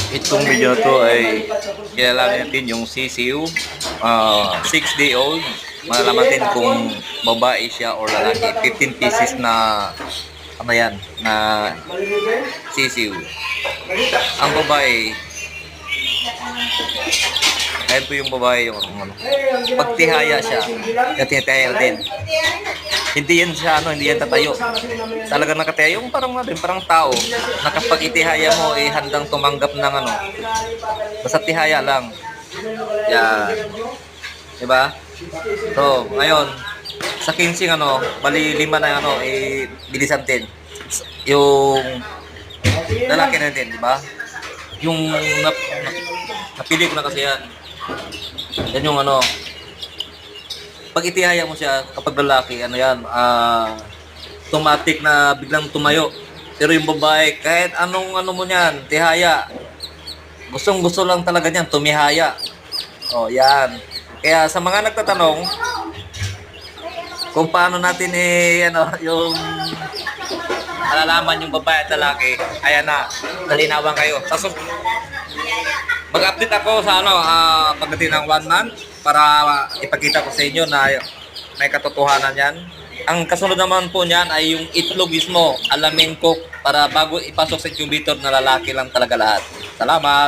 Itong video na to ay kilalanin natin yung sisiw, 6-day-old. Malalaman natin kung babae siya or lalaki. 15 pieces na ano yan, na sisiw. Ang babae, ayun po yung babae, yung ano, pagtihaya siya, tinitihaya din. Hindi yan siya, hindi yan tatayo. Talagang nakataya, yung parang tao, na kapag itihaya mo, handang tumanggap ng ano, basta tihaya lang. Yan. Diba? So, ngayon, sa 15 bali 5 na bilisan din. Yung lalaki natin, diba? Yung napili ko na kasi yan. Yan yung pag itihaya mo siya, kapag lalaki, automatic na biglang tumayo. Pero yung babae, kahit anong mo niyan, tihaya, gustong-gusto lang talaga niyan, tumihaya. O, yan. Kaya sa mga nagtatanong, kung paano natin yung malalaman yung babae at lalaki, ayan na, nalinawan kayo. Mag-update ako sa pagdating ng 1 month para ipakita ko sa inyo na may katotohanan yan. Ang kasunod naman po niyan ay yung itlog mismo, alamin ko para bago ipasok sa incubator na lalaki lang talaga lahat. Salamat!